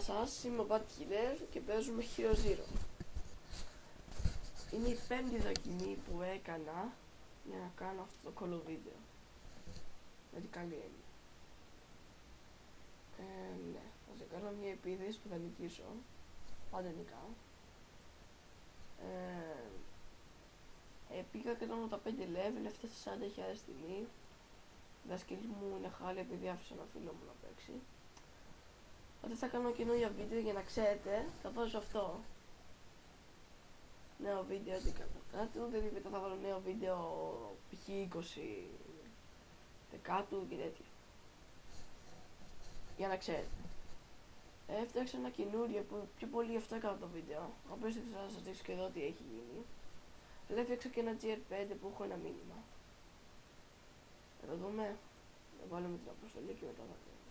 σας, είμαι ο Bad Killer και παίζουμε Hero Zero. Είναι η πέμπτη δοκιμή που έκανα για να κάνω αυτό το κολοβίδεο. Με την καλή έννοια. Ναι, θα σε κάνω μια επίθεση που θα νικήσω. Πάντα νικάω. Πήγα 185 level, έφτασα 40.000 τιμή. Η δασκαλή μου είναι χάλια επειδή άφησα ένα φίλο μου να παίξει. Όταν θα κάνω καινούργια βίντεο για να ξέρετε, θα βάζω αυτό. Νέο βίντεο 11 κάτω, δηλαδή μετά θα βάλω νέο βίντεο π.χ. 20 δεκάτου και τέτοια. Για να ξέρετε. Έφτιαξα ένα καινούριο που πιο πολύ αυτό έκανα το βίντεο. Οπότε θα σας δείξω και εδώ τι έχει γίνει. Αλλά έφτιαξα και ένα GR5 που έχω ένα μήνυμα. Θα το δούμε. Θα βάλουμε την αποστολή και μετά θα δούμε.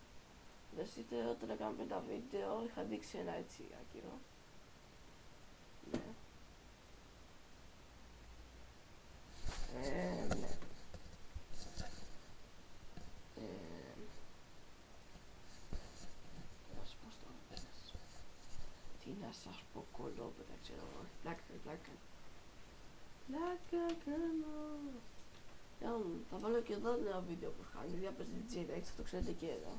Φανταστείτε όταν έκανα τα βίντεο είχα δείξει ένα έτσι άκυρο. Ναι. Ναι. Τι να σας πω, κολόπεδα, ξέρω εγώ. Πλάκα κάνω. Θα βάλω και εδώ ένα βίντεο που κάνει διάπαιζε τη GX, θα το ξέρετε και εδώ.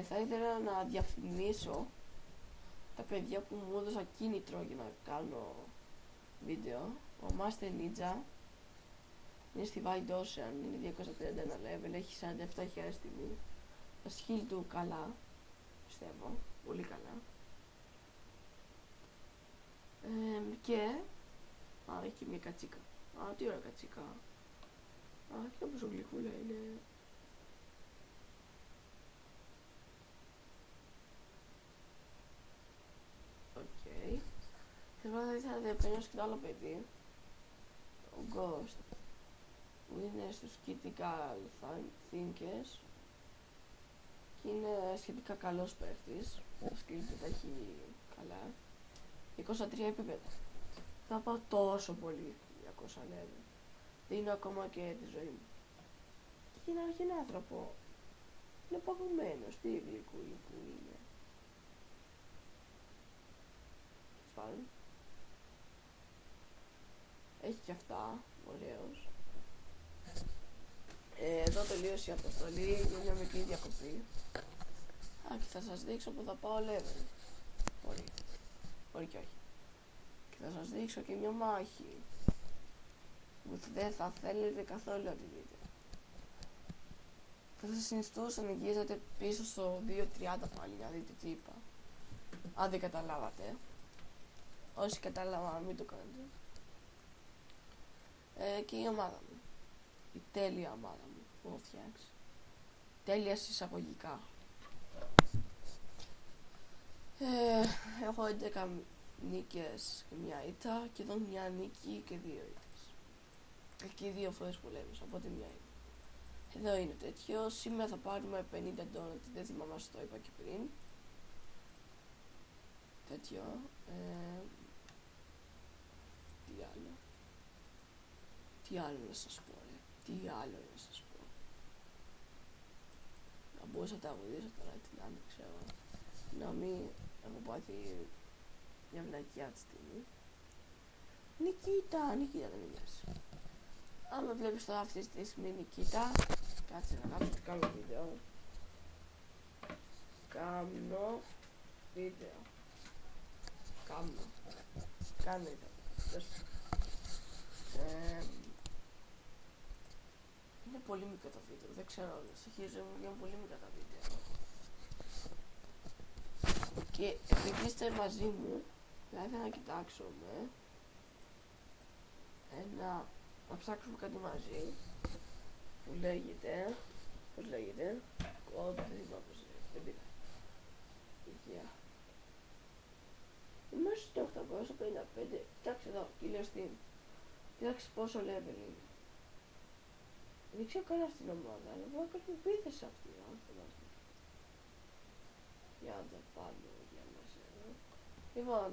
Θα ήθελα να διαφημίσω τα παιδιά που μου έδωσαν κίνητρο για να κάνω βίντεο. Ο Master Ninja είναι στη Wild Ocean, είναι 231 level, έχει 47.000 τιμή. Τα skill του καλά, πιστεύω, πολύ καλά. Και έχει και μια κατσίκα. Τι ωραία κατσίκα. Κοίτα πόσο γλυκούλα είναι. Οκ. Θα ήθελα να διαπαινιώσω και το άλλο παιδί, ο Ghost, που είναι στους Critical Thinkers και είναι σχετικά καλός παίχτης. Το skill του τα έχει καλά. 23 επίπεδα. Θα πάω τόσο πολύ 200 level. Δίνω ακόμα και τη ζωή μου. Και είναι ένα άνθρωπο. Είναι παγωμένος. Τι γλυκούλη που είναι. Σπάνει. Έχει και αυτά. Ωραίος. Εδώ τελείωσε η αποστολή για μια μικρή διακοπή. Και θα σας δείξω που θα πάω level. Μπορεί και όχι. Και θα σας δείξω και μια μάχη που δεν θα θέλετε καθόλου να τη δείτε. Θα σας συνιστούσα να γυρίζετε πίσω στο 2.30 πάλι να δείτε τι είπα. Αν δεν καταλάβατε. Όσοι κατάλαβα μην το κάνετε. Και η ομάδα μου. Η τέλεια ομάδα μου που έχω φτιάξει. Τέλεια συσσαγωγικά. Έχω 11 νίκες και μια ήττα και εδώ μια νίκη και 2 ήττες. Εκεί 2 φορές πολέμησα, οπότε μια ήττα. Εδώ είναι τέτοιο. Σήμερα θα πάρουμε 50 ντόνατ, δεν θυμάμαι αν το είπα και πριν. Τέτοιο. Τι άλλο να σας πω, Να μπορούσα να τραγουδήσω τώρα, τι να μην ξέρω. Να μην έχω πάθει μια βλακιά τη στιγμή. Νικήτα, δεν με νοιάζει. Αν με βλέπεις τώρα αυτή τη στιγμή, Νικήτα, κάτσε να γράψω και κάνω βίντεο. Κάνω βίντεο. Είναι πολύ μικρό το βίντεο, δεν ξέρω, στο χείριζο μου βγαίνουν πολύ μικρά τα βίντεο. Και επειδή είστε μαζί μου, θα ήθελα να κοιτάξουμε να ψάξουμε κάτι μαζί που λέγεται, πώς λέγεται, δεν θυμάμαι πώς λέγεται, δεν πειράζει. Υγεία. Είμαστε στο 855, κοιτάξτε εδώ, Killer Steam. Κοιτάξτε πόσο level είναι. Δεν ξέρω καν αυτήν την ομάδα, αλλά μπορώ να κάνω επίθεση αυτή, αν θυμάστε. Για να τα πάρω για μας εδώ. Λοιπόν,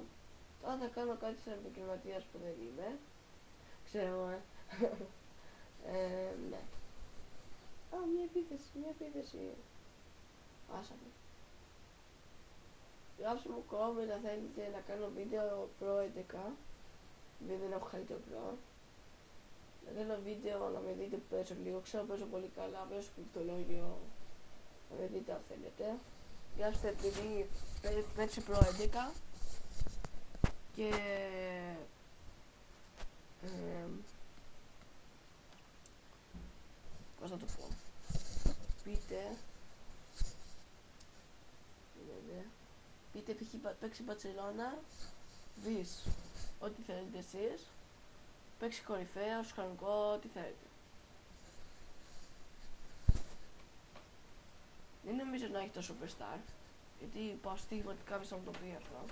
τώρα θα κάνω κάτι σαν επαγγελματίας που δεν είμαι. Ξέρω, ναι. Μια επίθεση. Άσαμε. Γράψτε μου comment αν θέλετε να κάνω βίντεο Pro 11, επειδή δεν έχω καλύτερο Pro. Να κάνω βίντεο να με δείτε που παίζω λίγο, ξέρω παίζω πολύ καλά, παίζω στο πληκτρολόγιο, να με δείτε αν θέλετε. Γράψτε επειδή παίξει Pro 11 και πώς να το πω, πείτε π.χ. παίξει Μπαρτσελώνα, δεις ό,τι θέλετε εσείς, παίξει κορυφαίο, χρονικό, ό,τι θέλετε. Δεν νομίζω να έχει το Superstar, γιατί πάω στιγματικά κάποιος θα μου το πει αυτό.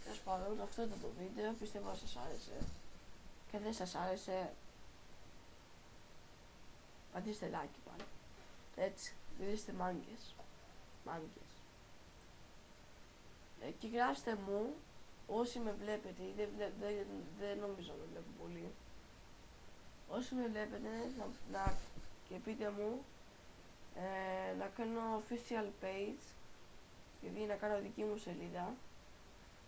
Τέλος πάντων, αυτό ήταν το βίντεο, πιστεύω να σας άρεσε. Και αν δεν σας άρεσε, πατήστε like πάλι. Έτσι, δεν είστε μάγκες. Και γράψτε μου, όσοι με βλέπετε, δεν νομίζω να με βλέπω πολύ. Όσοι με βλέπετε, και πείτε μου να κάνω official page, δηλαδή να κάνω δική μου σελίδα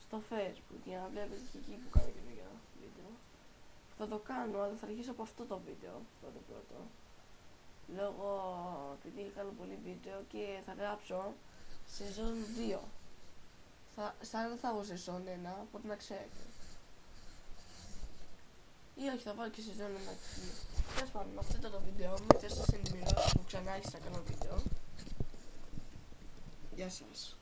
στο Facebook, για να βλέπετε και εκεί που κάνω και βίντεο. Θα το κάνω, αλλά θα αρχίσω από αυτό το βίντεο πρώτο. Λόγω επειδή κάνω πολύ βίντεο και θα γράψω σεζόν 2. Δεν θα έχω σεζόν 1, οπότε να ξέρετε. Ή όχι, θα βάλω και σεζόν 1. Τέλος πάντων, αυτό ήταν το βίντεο μου. Θα σας ενημερώσω που ξανά άρχισα να κάνω βίντεο. Γεια σας.